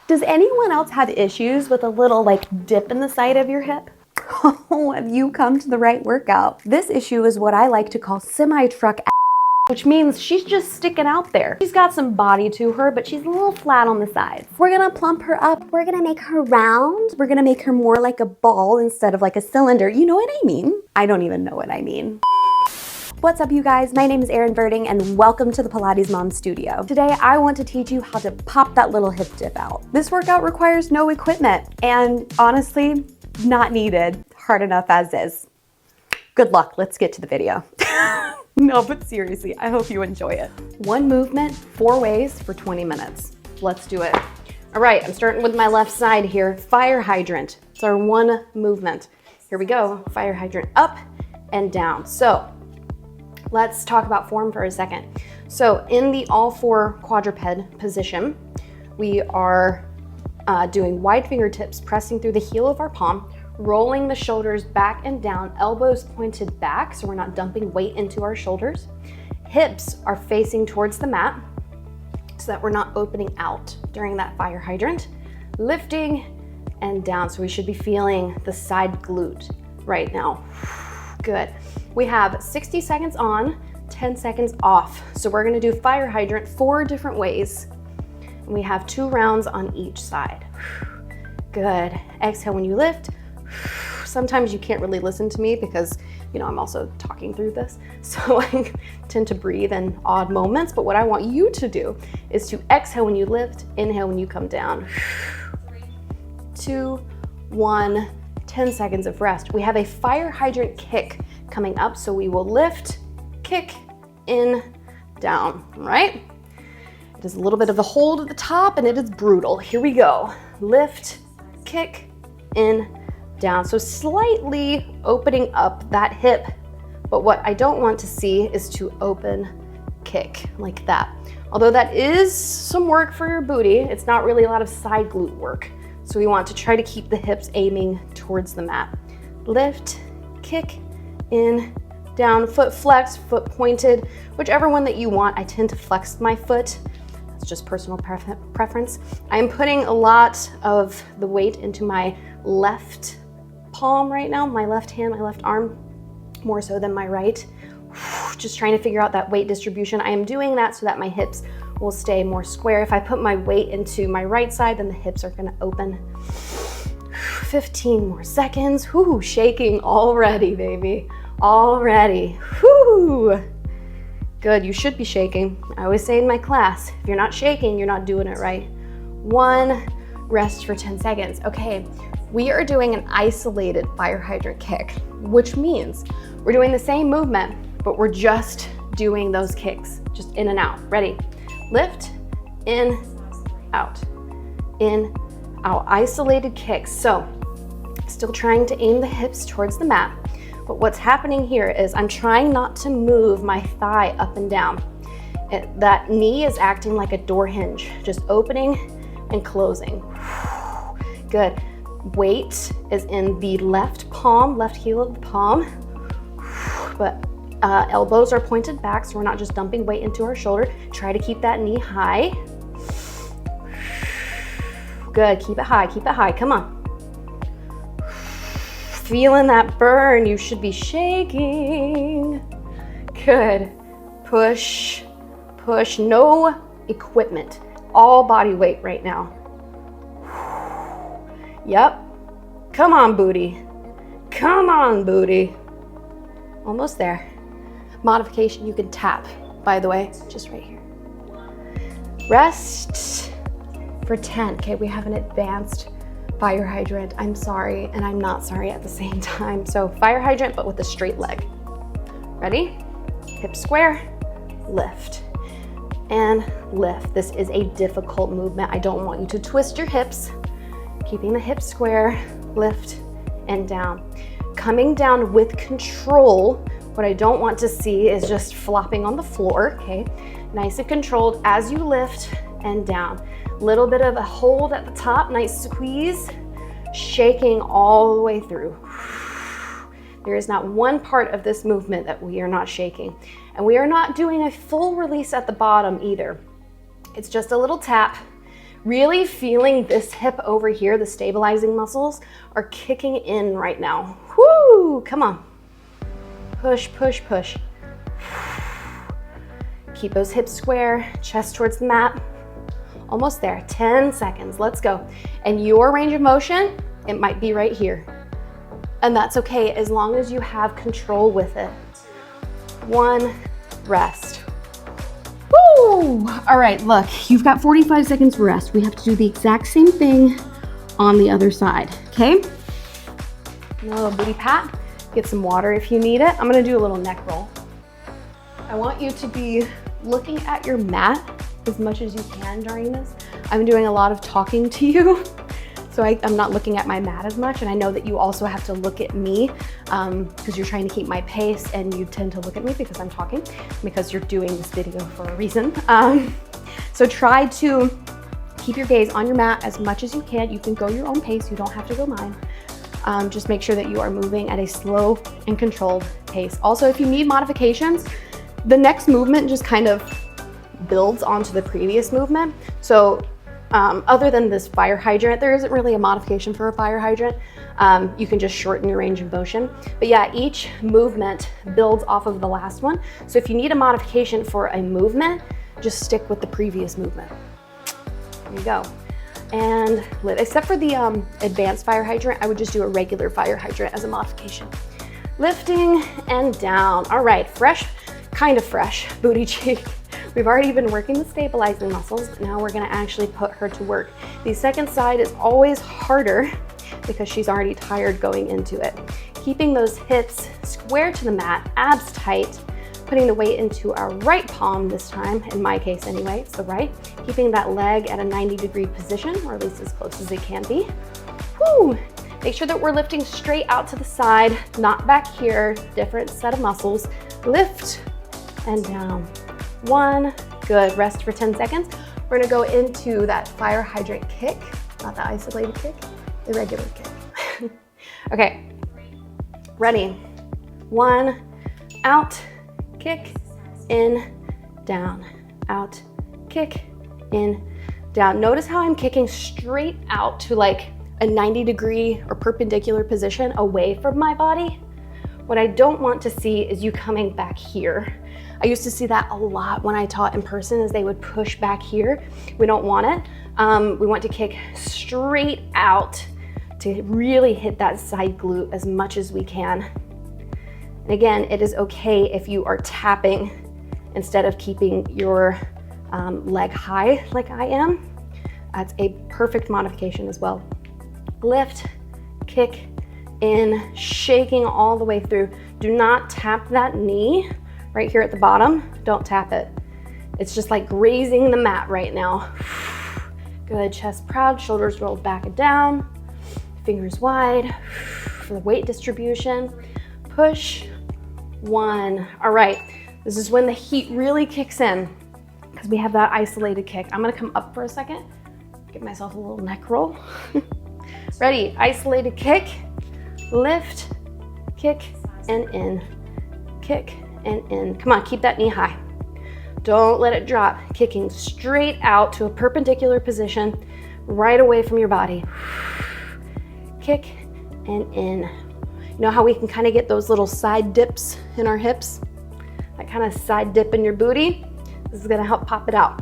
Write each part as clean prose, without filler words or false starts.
Does anyone else have issues with a little like dip in the side of your hip? Oh, have you come to the right workout? This issue is what I like to call semi-truck, which means she's just sticking out there. She's got some body to her, but she's a little flat on the sides. We're gonna plump her up. We're gonna make her round. We're gonna make her more like a ball instead of like a cylinder. You know what I mean? I don't even know what I mean. What's up, you guys? My name is Erin Verding and welcome to the Pilates Mom Studio. Today, I want to teach you how to pop that little hip dip out. This workout requires no equipment and honestly, not needed. Hard enough as is. Good luck, let's get to the video. No, but seriously, I hope you enjoy it. One movement, 4 ways for 20 minutes. Let's do it. All right, I'm starting with my left side here. Fire hydrant, it's our one movement. Here we go, fire hydrant up and down. So, let's talk about form for a second. So in the all four quadruped position, we are doing wide fingertips, pressing through the heel of our palm, rolling the shoulders back and down, elbows pointed back, so we're not dumping weight into our shoulders. Hips are facing towards the mat, so that we're not opening out during that fire hydrant. Lifting and down, so we should be feeling the side glute right now. Good. We have 60 seconds on, 10 seconds off. So we're gonna do fire hydrant 4 different ways. And we have 2 rounds on each side. Good. Exhale when you lift. Sometimes you can't really listen to me because, you know, I'm also talking through this. So I tend to breathe in odd moments, but what I want you to do is to exhale when you lift, inhale when you come down. 2, 1, 10 seconds of rest. We have a fire hydrant kick coming up, so we will lift, kick, in, down, right? It is a little bit of a hold at the top and it is brutal. Here we go. Lift, kick, in, down. So slightly opening up that hip, but what I don't want to see is to open, kick, like that. Although that is some work for your booty, it's not really a lot of side glute work. So we want to try to keep the hips aiming towards the mat. Lift, kick, in, down, foot flexed, foot pointed, whichever one that you want. I tend to flex my foot. That's just personal preference. I'm putting a lot of the weight into my left palm right now, my left hand, my left arm, more so than my right. Just trying to figure out that weight distribution. I am doing that so that my hips will stay more square. If I put my weight into my right side, then the hips are gonna open. 15 more seconds. Whoo, shaking already, baby. Already. Whoo. Good, you should be shaking. I always say in my class, if you're not shaking, you're not doing it right. 1, rest for 10 seconds. Okay, we are doing an isolated fire hydrant kick, which means we're doing the same movement, but we're just doing those kicks, just in and out. Ready? Lift, in, out, in, out. Isolated kicks. So, still trying to aim the hips towards the mat, but what's happening here is I'm trying not to move my thigh up and down. That knee is acting like a door hinge, just opening and closing. Good. Weight is in the left palm, left heel of the palm, but elbows are pointed back, so we're not just dumping weight into our shoulder. Try to keep that knee high. Good, keep it high, come on. Feeling that burn, you should be shaking. Good, push, push, no equipment, all body weight right now. Yep, come on booty, come on booty. Almost there. Modification, you can tap, by the way, just right here. Rest for 10. Okay, we have an advanced fire hydrant. I'm sorry, and I'm not sorry at the same time. So fire hydrant, but with a straight leg. Ready? Hip square, lift, and lift. This is a difficult movement. I don't want you to twist your hips. Keeping the hips square, lift, and down. Coming down with control. What I don't want to see is just flopping on the floor, okay? Nice and controlled as you lift and down. Little bit of a hold at the top, nice squeeze, shaking all the way through. There is not one part of this movement that we are not shaking. And we are not doing a full release at the bottom either. It's just a little tap. Really feeling this hip over here, the stabilizing muscles are kicking in right now. Whoo, come on. Push, push, push. Keep those hips square, chest towards the mat. Almost there, 10 seconds, let's go. And your range of motion, it might be right here. And that's okay, as long as you have control with it. 1, rest. Woo! All right, look, you've got 45 seconds rest. We have to do the exact same thing on the other side, okay? A little booty pat. Get some water if you need it. I'm gonna do a little neck roll. I want you to be looking at your mat as much as you can during this. I'm doing a lot of talking to you, so I'm not looking at my mat as much, and I know that you also have to look at me because you're trying to keep my pace, and you tend to look at me because I'm talking, because you're doing this video for a reason. So try to keep your gaze on your mat as much as you can. You can go your own pace, you don't have to go mine. Just make sure that you are moving at a slow and controlled pace. Also, if you need modifications, the next movement just kind of builds onto the previous movement. So other than this fire hydrant, there isn't really a modification for a fire hydrant. You can just shorten your range of motion. But yeah, each movement builds off of the last one. So if you need a modification for a movement, just stick with the previous movement. There you go. And except for the advanced fire hydrant, I would just do a regular fire hydrant as a modification. Lifting and down. All right, fresh, kind of fresh booty cheek. We've already been working the stabilizing muscles, but now we're gonna actually put her to work. The second side is always harder because she's already tired going into it. Keeping those hips square to the mat, abs tight, putting the weight into our right palm this time, in my case anyway, it's the right. Keeping that leg at a 90-degree position, or at least as close as it can be. Woo! Make sure that we're lifting straight out to the side, not back here, different set of muscles. Lift and down. 1, good, rest for 10 seconds. We're gonna go into that fire hydrant kick, not the isolated kick, the regular kick. Okay, ready? 1, out, kick, in, down, out, kick, in, down. Notice how I'm kicking straight out to like a 90-degree or perpendicular position away from my body. What I don't want to see is you coming back here. I used to see that a lot when I taught in person, is they would push back here. We don't want it. We want to kick straight out to really hit that side glute as much as we can. And again, it is okay if you are tapping instead of keeping your leg high like I am. That's a perfect modification as well. Lift, kick, in, shaking all the way through. Do not tap that knee right here at the bottom. Don't tap it. It's just like grazing the mat right now. Good, chest proud, shoulders rolled back and down, fingers wide for the weight distribution. Push, 1. All right, this is when the heat really kicks in because we have that isolated kick. I'm gonna come up for a second, give myself a little neck roll. Ready, isolated kick, lift, kick, and in, kick, and in. Come on, keep that knee high. Don't let it drop. Kicking straight out to a perpendicular position, right away from your body. Kick and in. You know how we can kind of get those little side dips in our hips? That kind of side dip in your booty? This is gonna help pop it out.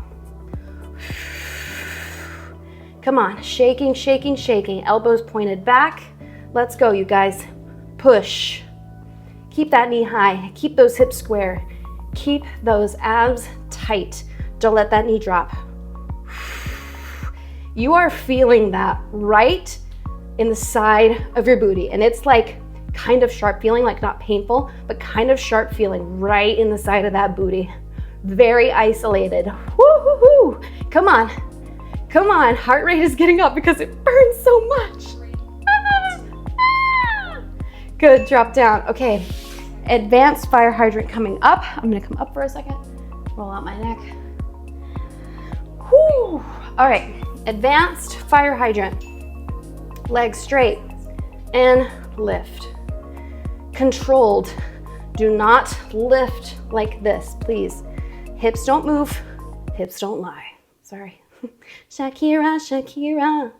Come on, shaking, shaking, shaking. Elbows pointed back. Let's go, you guys. Push. Keep that knee high. Keep those hips square. Keep those abs tight. Don't let that knee drop. You are feeling that right in the side of your booty. And it's like kind of sharp feeling, like not painful, but kind of sharp feeling right in the side of that booty. Very isolated. Woo-hoo-hoo. Come on. Come on. Heart rate is getting up because it burns so much. Good, drop down. Okay, advanced fire hydrant coming up. I'm gonna come up for a second, roll out my neck. Whew. All right, advanced fire hydrant. Legs straight and lift. Controlled. Do not lift like this, please. Hips don't move, hips don't lie. Sorry. Shakira, Shakira.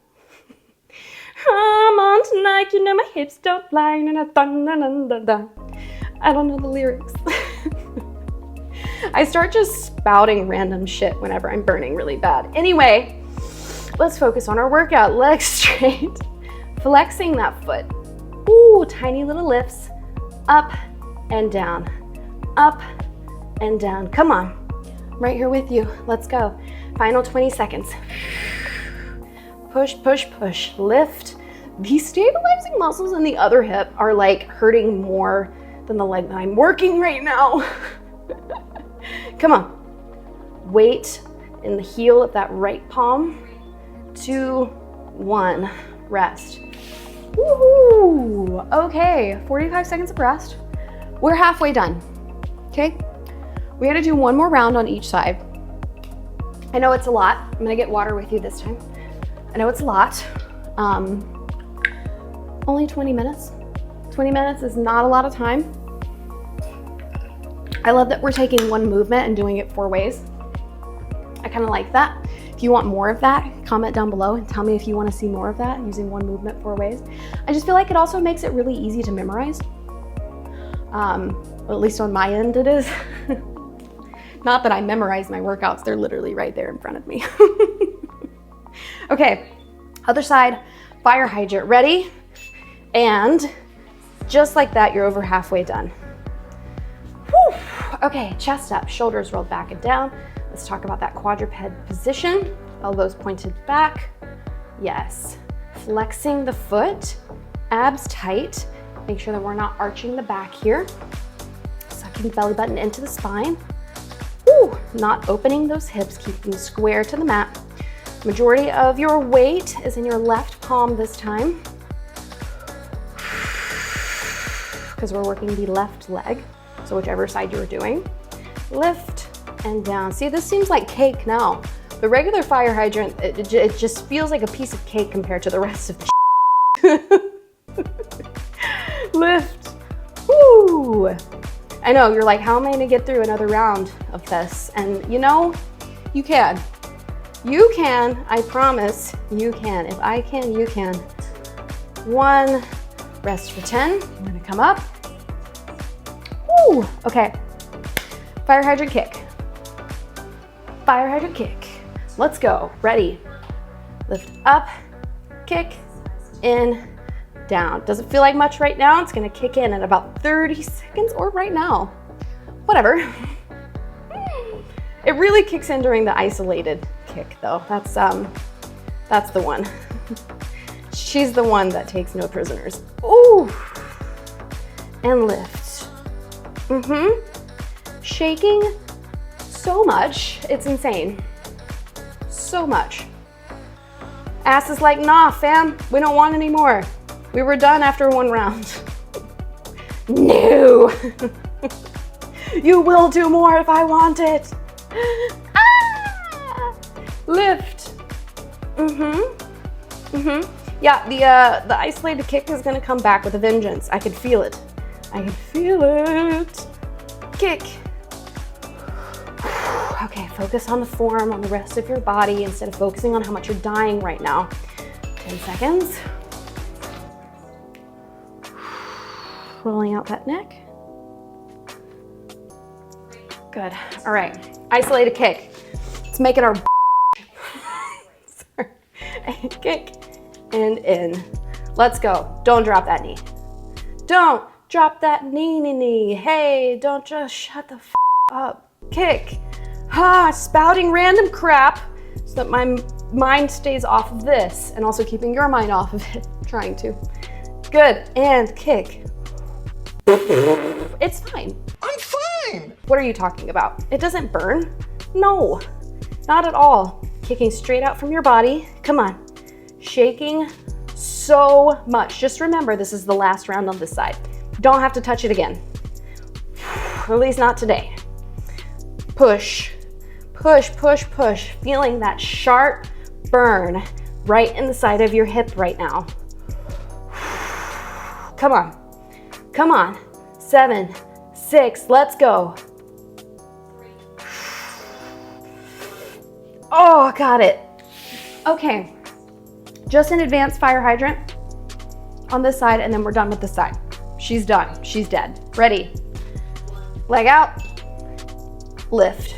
I'm on tonight, you know my hips don't lie. I don't know the lyrics. I start just spouting random shit whenever I'm burning really bad. Anyway, let's focus on our workout. Legs straight, flexing that foot. Ooh, tiny little lifts, up and down, up and down. Come on, I'm right here with you. Let's go. Final 20 seconds. Push, push, push, lift. These stabilizing muscles in the other hip are like hurting more than the leg that I'm working right now. Come on. Weight in the heel of that right palm. 2, 1, rest. Woohoo! Okay, 45 seconds of rest. We're halfway done, okay? We gotta do one more round on each side. I know it's a lot. I'm gonna get water with you this time. I know it's a lot. Only 20 minutes. 20 minutes is not a lot of time. I love that we're taking one movement and doing it 4 ways. I kind of like that. If you want more of that, comment down below and tell me if you want to see more of that, using one movement 4 ways. I just feel like it also makes it really easy to memorize. Well, at least on my end it is. Not that I memorize my workouts, they're literally right there in front of me. Okay, other side, fire hydrant, ready? And just like that, you're over halfway done. Whew. Okay, chest up, shoulders rolled back and down. Let's talk about that quadruped position. Elbows pointed back. Yes. Flexing the foot, abs tight. Make sure that we're not arching the back here. Sucking the belly button into the spine. Woo. Not opening those hips, keeping square to the mat. Majority of your weight is in your left palm this time, because we're working the left leg. So whichever side you're doing. Lift and down. See, this seems like cake now. The regular fire hydrant, it just feels like a piece of cake compared to the rest of the Lift. Woo! I know, you're like, how am I gonna get through another round of this? And you know, you can. You can, I promise you can. If I can, you can. 1, rest for 10. I'm gonna come up. Woo! Okay, fire hydrant kick. Fire hydrant kick. Let's go, ready. Lift up, kick, in, down. Doesn't feel like much right now. It's gonna kick in about 30 seconds or right now. Whatever. It really kicks in during the isolated kick though. That's the one. She's the one that takes no prisoners. Ooh. And lift. Shaking so much, it's insane. So much. Ass is like, nah, fam, we don't want any more. We were done after 1 round. No. You will do more if I want it. Ah! Lift. Yeah, the isolated kick is gonna come back with a vengeance. I could feel it. I can feel it. Kick. Okay, focus on the form, on the rest of your body instead of focusing on how much you're dying right now. 10 seconds. Rolling out that neck. Good. All right, isolated kick. Let's make it our Sorry. Kick and in. Let's go. Don't drop that knee. Don't drop that knee. Hey, don't just shut the f up. Kick. Spouting random crap so that my mind stays off of this and also keeping your mind off of it. Trying to. Good. And kick. It's fine. I'm fine. What are you talking about? It doesn't burn. No, not at all. Kicking straight out from your body. Come on. Shaking so much. Just remember, this is the last round on this side. Don't have to touch it again. At least not today. Push, push, push, push. Feeling that sharp burn right in the side of your hip right now. Come on. Come on. 7, 6, let's go. Oh, got it. Okay, just an advanced fire hydrant on this side, and then we're done with this side. She's done, she's dead. Ready? Leg out, lift.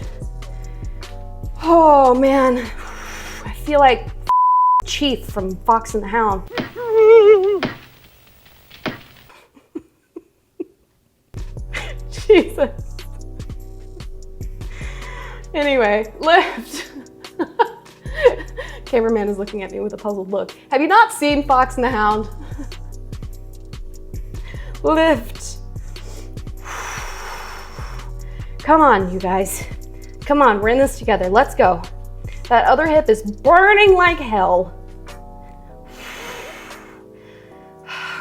Oh man, I feel like Chief from Fox and the Hound. Jesus. Anyway, lift. Cameraman is looking at me with a puzzled look. Have you not seen Fox and the Hound? Lift. Come on, you guys. Come on, we're in this together. Let's go. That other hip is burning like hell.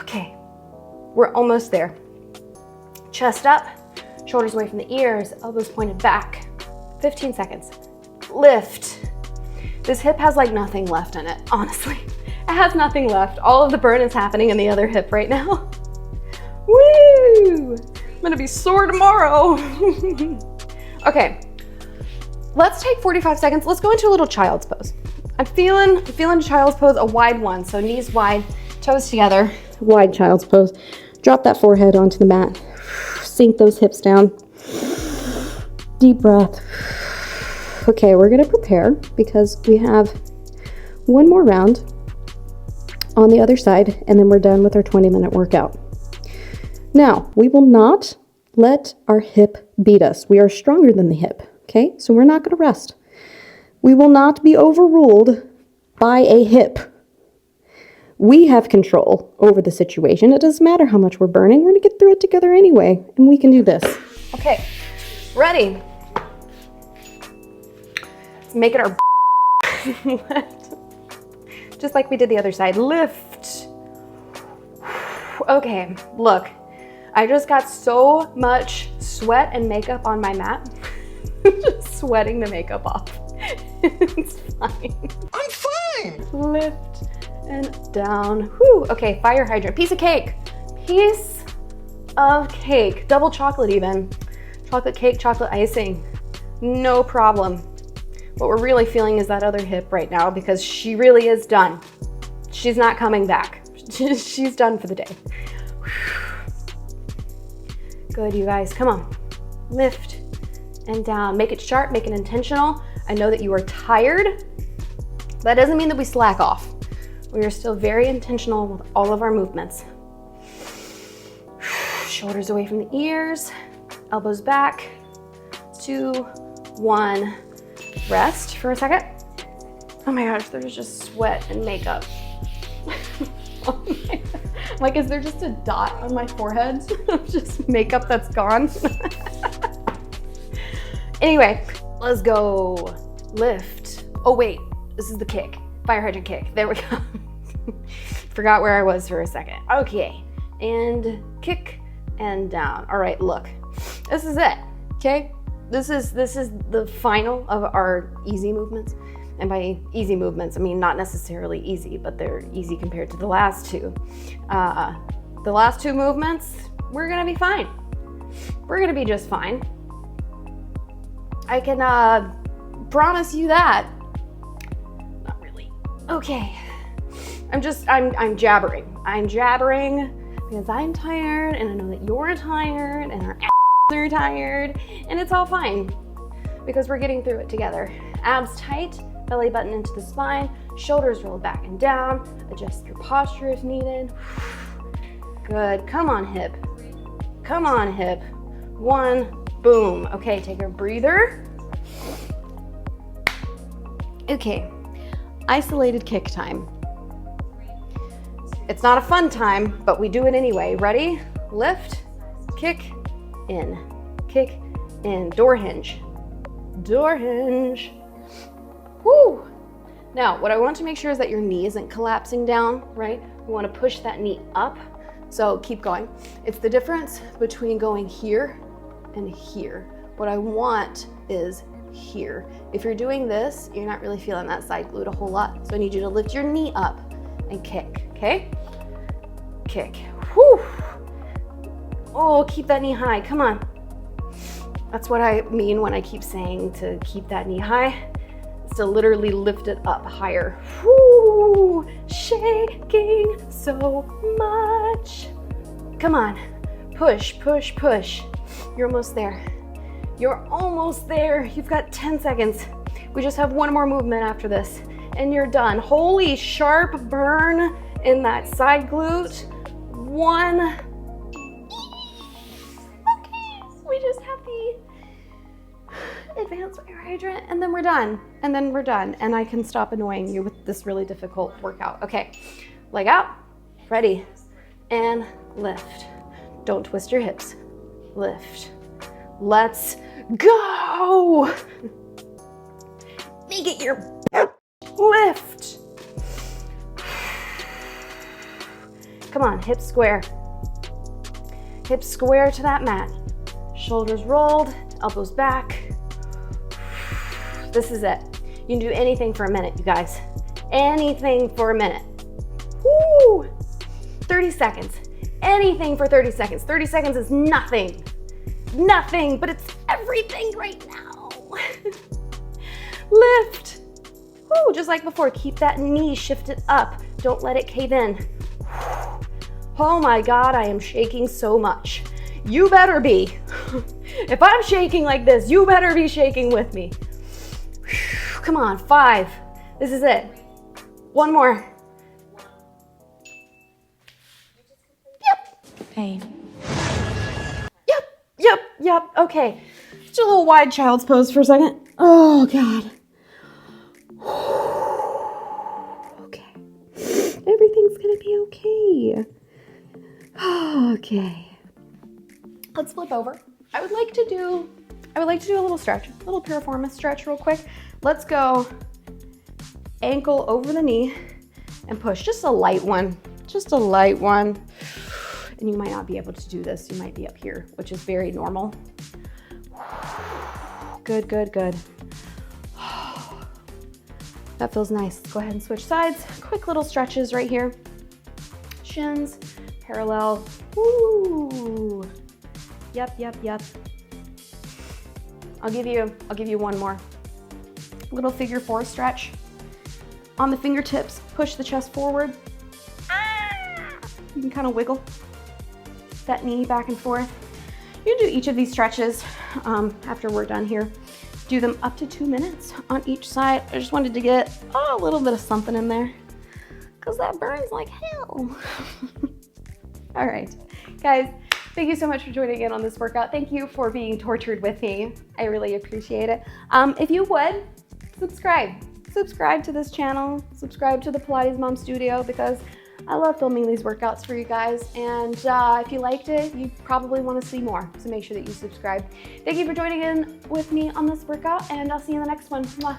Okay, we're almost there. Chest up, shoulders away from the ears, elbows pointed back. 15 seconds. Lift. This hip has like nothing left in it, honestly. It has nothing left. All of the burn is happening in the other hip right now. Woo! I'm gonna be sore tomorrow. Okay, let's take 45 seconds. Let's go into a little child's pose. I'm feeling child's pose, a wide one. So knees wide, toes together, wide child's pose. Drop that forehead onto the mat. Sink those hips down. Deep breath. Okay, we're gonna prepare because we have one more round on the other side, and then we're done with our 20-minute workout. Now, we will not let our hip beat us. We are stronger than the hip, okay? So we're not gonna rest. We will not be overruled by a hip. We have control over the situation. It doesn't matter how much we're burning. We're gonna get through it together anyway, and we can do this. Okay, ready? Make it our lift. Just like we did the other side. Lift. Okay, look. I just got so much sweat and makeup on my mat. Just sweating the makeup off. It's fine. I'm fine. Lift and down. Whew. Okay, fire hydrant. Piece of cake. Piece of cake. Double chocolate even. Chocolate cake, chocolate icing. No problem. What we're really feeling is that other hip right now because she really is done. She's not coming back. She's done for the day. Good, you guys, come on. Lift and down. Make it sharp, make it intentional. I know that you are tired. That doesn't mean that we slack off. We are still very intentional with all of our movements. Shoulders away from the ears, elbows back. 2, 1. Rest for a second. Oh my gosh, there's just sweat and makeup. Oh my, like, is there just a dot on my forehead of just makeup that's gone? Anyway, let's go. Lift. Oh wait, this is the kick. Fire hydrant kick. There we go. Forgot where I was for a second. Okay, and kick and down. All right, look, this is it, okay? This is the final of our easy movements. And by easy movements, I mean not necessarily easy, but they're easy compared to the last two. The last two movements, we're gonna be fine. We're gonna be just fine. I can promise you that. Not really. Okay. I'm jabbering. I'm jabbering because I'm tired, and I know that you're tired, and our are tired, and it's all fine because we're getting through it together. Abs tight, belly button into the spine, shoulders roll back and down, adjust your posture if needed. Good, come on hip. Come on hip. 1, boom. Okay, take a breather. Okay, isolated kick time. It's not a fun time, but we do it anyway. Ready? Lift, kick, in, kick, in, door hinge, door hinge. Woo! Now, what I want to make sure is that your knee isn't collapsing down, right? We want to push that knee up, so keep going. It's the difference between going here and here. What I want is here. If you're doing this, you're not really feeling that side glute a whole lot, so I need you to lift your knee up and kick, okay? Kick. Whew! Oh, keep that knee high, come on. That's what I mean when I keep saying to keep that knee high. is to literally lift it up higher. Woo, shaking so much. Come on, push, push, push. You're almost there. You're almost there. You've got 10 seconds. We just have one more movement after this and you're done. Holy sharp burn in that side glute. One. Okay, we just have the advanced hydrant and then we're done. And then we're done. And I can stop annoying you with this really difficult workout. Okay, leg out, ready, and lift. Don't twist your hips. Lift. Let's go. Make it your lift. Come on, hips square. Hips square to that mat. Shoulders rolled, elbows back. This is it. You can do anything for a minute, you guys. Anything for a minute. Woo! 30 seconds. Anything for 30 seconds. 30 seconds is nothing. Nothing, but it's everything right now. Lift. Woo, just like before, keep that knee shifted up. Don't let it cave in. Oh my God, I am shaking so much. You better be. If I'm shaking like this, you better be shaking with me. Come on, 5. This is it. One more. Yep. Pain. Yep. Okay. Just a little wide child's pose for a second. Oh God. Okay. Everything's gonna be okay. Okay. Let's flip over. I would like to do a little stretch, a little piriformis stretch real quick. Let's go ankle over the knee and push. Just a light one. Just a light one. And you might not be able to do this. You might be up here, which is very normal. Good. That feels nice. Go ahead and switch sides. Quick little stretches right here. Shins, parallel. Woo. Yep. I'll give you one more. Little figure 4 stretch. On the fingertips, push the chest forward. You can kind of wiggle that knee back and forth. You can do each of these stretches after we're done here. Do them up to 2 minutes on each side. I just wanted to get a little bit of something in there because that burns like hell. All right, guys, thank you so much for joining in on this workout. Thank you for being tortured with me. I really appreciate it. If you would, subscribe to this channel, subscribe to the Pilates Mom Studio because I love filming these workouts for you guys, and if you liked it, you probably want to see more, so make sure that you subscribe. Thank you for joining in with me on this workout, and I'll see you in the next one. Bye.